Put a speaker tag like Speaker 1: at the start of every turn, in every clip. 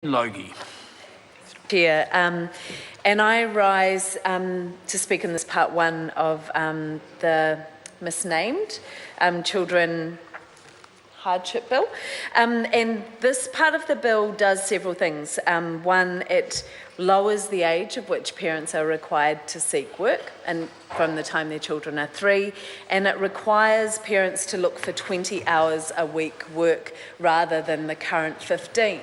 Speaker 1: Logie.
Speaker 2: Chair, and I rise to speak in this part one of the misnamed Children Hardship Bill. And this part of the bill does several things. One, it lowers the age of which parents are required to seek work, and from the time their children are 3, and it requires parents to look for 20 hours a week work rather than the current 15.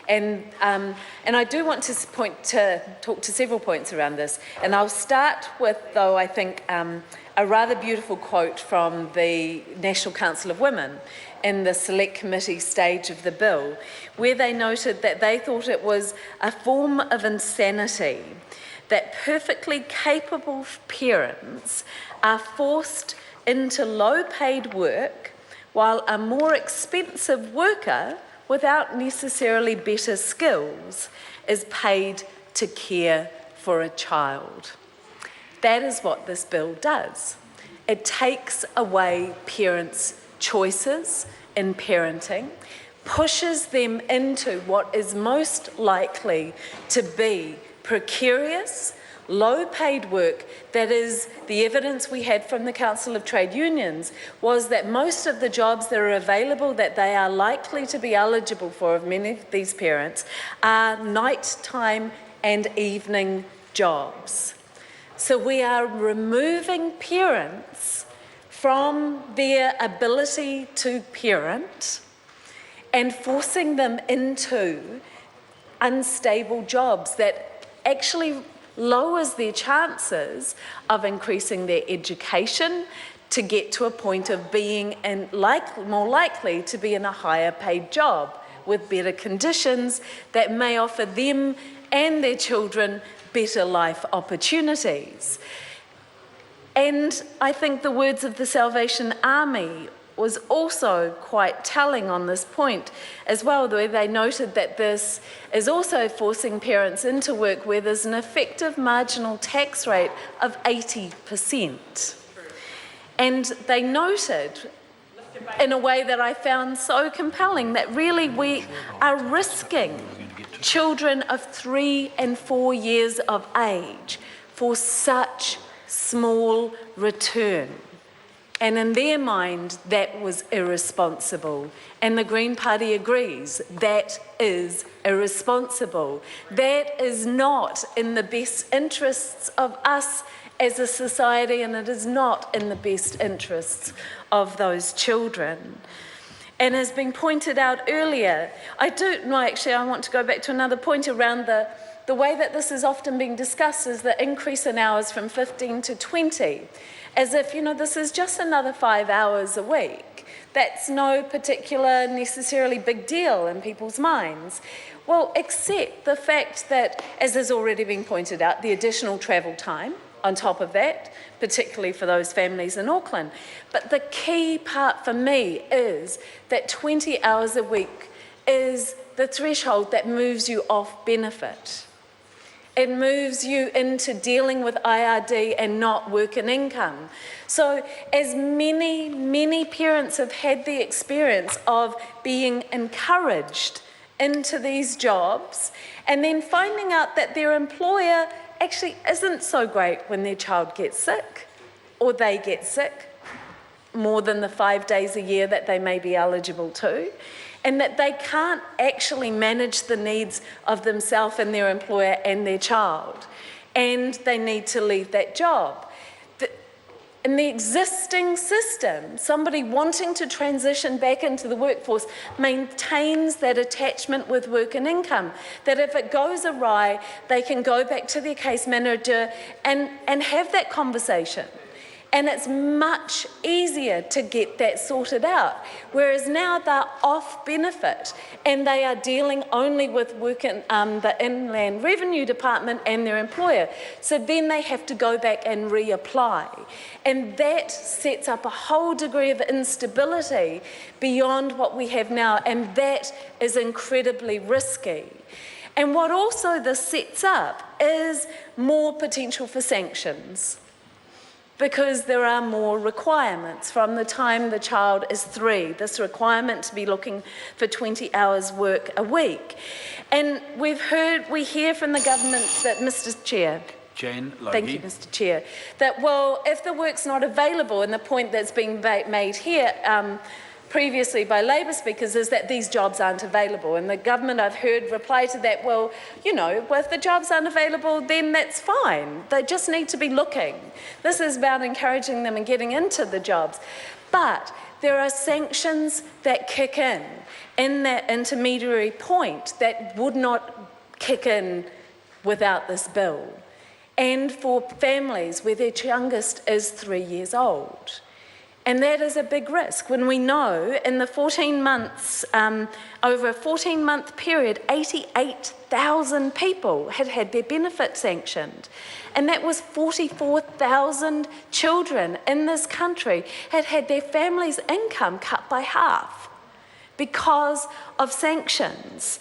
Speaker 2: And I do want to talk to several points around this, and I'll start with, though, I think a rather beautiful quote from the National Council of Women in the Select Committee stage of the bill, where they noted that they thought it was a form of insanity that perfectly capable parents are forced into low-paid work while a more expensive worker without necessarily better skills is paid to care for a child. That is what this bill does. It takes away parents' choices in parenting, pushes them into what is most likely to be precarious, low-paid work. That is, the evidence we had from the Council of Trade Unions was that most of the jobs that are available that they are likely to be eligible for of many of these parents are nighttime and evening jobs. So we are removing parents from their ability to parent and forcing them into unstable jobs that actually lowers their chances of increasing their education to get to a point of being more likely to be in a higher paid job with better conditions that may offer them and their children better life opportunities. And I think the words of the Salvation Army was also quite telling on this point as well, where they noted that this is also forcing parents into work where there's an effective marginal tax rate of 80%. And they noted, in a way that I found so compelling, that really we are risking children of 3 and 4 years of age for such small return. And in their mind, that was irresponsible. And the Green Party agrees, that is irresponsible. That is not in the best interests of us as a society, and it is not in the best interests of those children. And as been pointed out earlier, I want to go back to another point around the way that this is often being discussed is the increase in hours from 15 to 20. As if, this is just another 5 hours a week. That's no particular necessarily big deal in people's minds. Well, except the fact that, as has already been pointed out, the additional travel time on top of that, particularly for those families in Auckland. But the key part for me is that 20 hours a week is the threshold that moves you off benefit. It moves you into dealing with IRD and not work and income. So as many parents have had the experience of being encouraged into these jobs and then finding out that their employer actually isn't so great when their child gets sick or they get sick more than the 5 days a year that they may be eligible to, and that they can't actually manage the needs of themselves and their employer and their child, and they need to leave that job. In the existing system, somebody wanting to transition back into the workforce maintains that attachment with work and income, that if it goes awry, they can go back to their case manager and have that conversation. And it's much easier to get that sorted out. Whereas now they're off benefit and they are dealing only with work in the Inland Revenue Department and their employer. So then they have to go back and reapply. And that sets up a whole degree of instability beyond what we have now. And that is incredibly risky. And what also this sets up is more potential for sanctions. because there are more requirements from the time the child is 3. This requirement to be looking for 20 hours work a week. And we hear from the government that, Mr. Chair,
Speaker 1: Jane Logie.
Speaker 2: thank you, Mr. Chair, that, well, if the work's not available, and the point that's being made here previously by Labour speakers is that these jobs aren't available. And the government, I've heard, reply to that, well, you know, well, if the jobs aren't available, then that's fine. They just need to be looking. This is about encouraging them and getting into the jobs. But there are sanctions that kick in that intermediary point that would not kick in without this bill. And for families where their youngest is 3 years old. And that is a big risk when we know in the 14 months, over a 14-month period, 88,000 people had had their benefit sanctioned. And that was 44,000 children in this country had had their family's income cut by half because of sanctions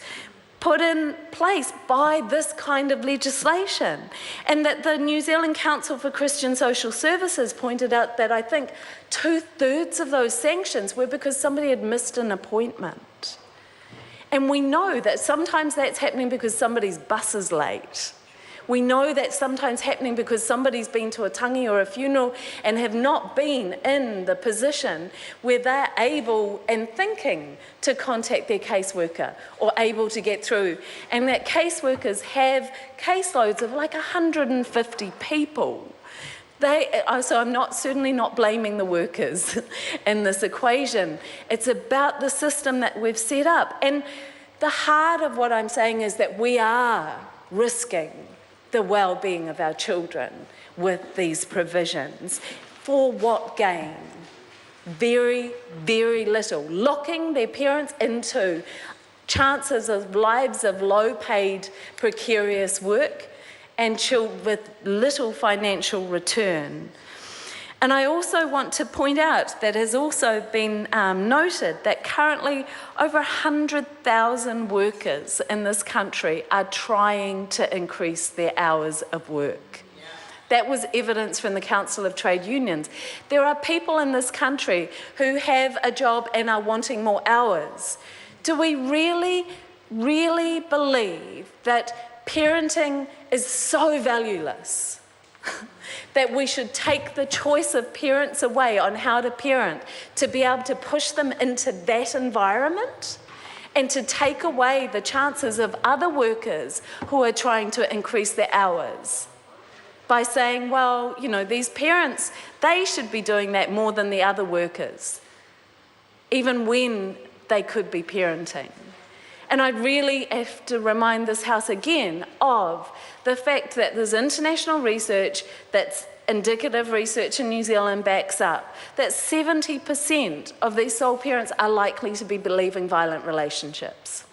Speaker 2: put in place by this kind of legislation. And that the New Zealand Council for Christian Social Services pointed out that I think 2/3 of those sanctions were because somebody had missed an appointment. And we know that sometimes that's happening because somebody's bus is late. We know that's sometimes happening because somebody's been to a tangi or a funeral and have not been in the position where they're able and thinking to contact their caseworker or able to get through. And that caseworkers have caseloads of like 150 people. So I'm certainly not blaming the workers in this equation. It's about the system that we've set up. And the heart of what I'm saying is that we are risking the well-being of our children with these provisions. For what gain? Very, very little. Locking their parents into chances of lives of low-paid, precarious work and with little financial return. And I also want to point out that has also been noted that currently over 100,000 workers in this country are trying to increase their hours of work. That was evidence from the Council of Trade Unions. There are people in this country who have a job and are wanting more hours. Do we really, really believe that parenting is so valueless that we should take the choice of parents away on how to parent to be able to push them into that environment and to take away the chances of other workers who are trying to increase their hours by saying, well, you know, these parents, they should be doing that more than the other workers, even when they could be parenting. And I really have to remind this House again of the fact that there's international research that's indicative research in New Zealand backs up that 70% of these sole parents are likely to be leaving violent relationships.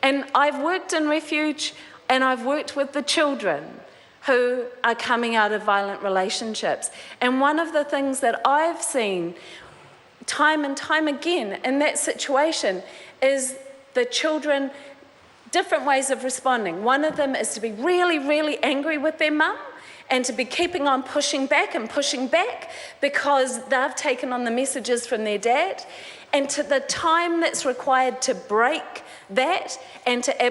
Speaker 2: And I've worked in refuge and I've worked with the children who are coming out of violent relationships. And one of the things that I've seen time and time again in that situation is the children, different ways of responding. One of them is to be really, really angry with their mum and to be keeping on pushing back because they've taken on the messages from their dad. And to the time that's required to break that and to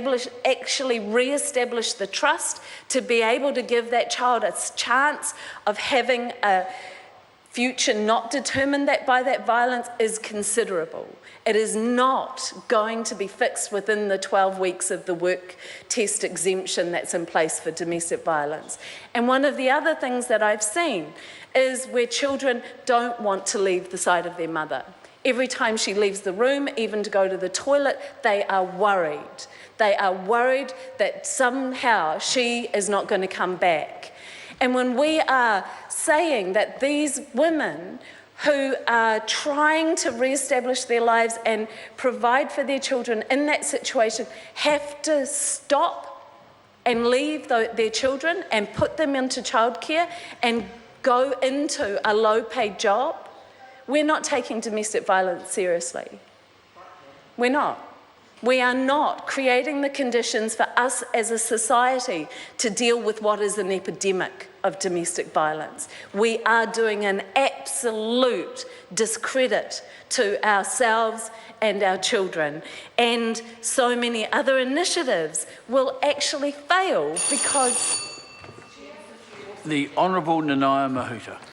Speaker 2: actually re-establish the trust, to be able to give that child a chance of having a future not determined by that violence is considerable. It is not going to be fixed within the 12 weeks of the work test exemption that's in place for domestic violence. And one of the other things that I've seen is where children don't want to leave the side of their mother. Every time she leaves the room, even to go to the toilet, they are worried. They are worried that somehow she is not going to come back. And when we are saying that these women who are trying to re-establish their lives and provide for their children in that situation have to stop and leave their children and put them into childcare and go into a low-paid job, we're not taking domestic violence seriously. We're not. We are not creating the conditions for us as a society to deal with what is an epidemic of domestic violence. We are doing an absolute discredit to ourselves and our children. And so many other initiatives will actually fail because...
Speaker 1: The Honourable Nanaia Mahuta.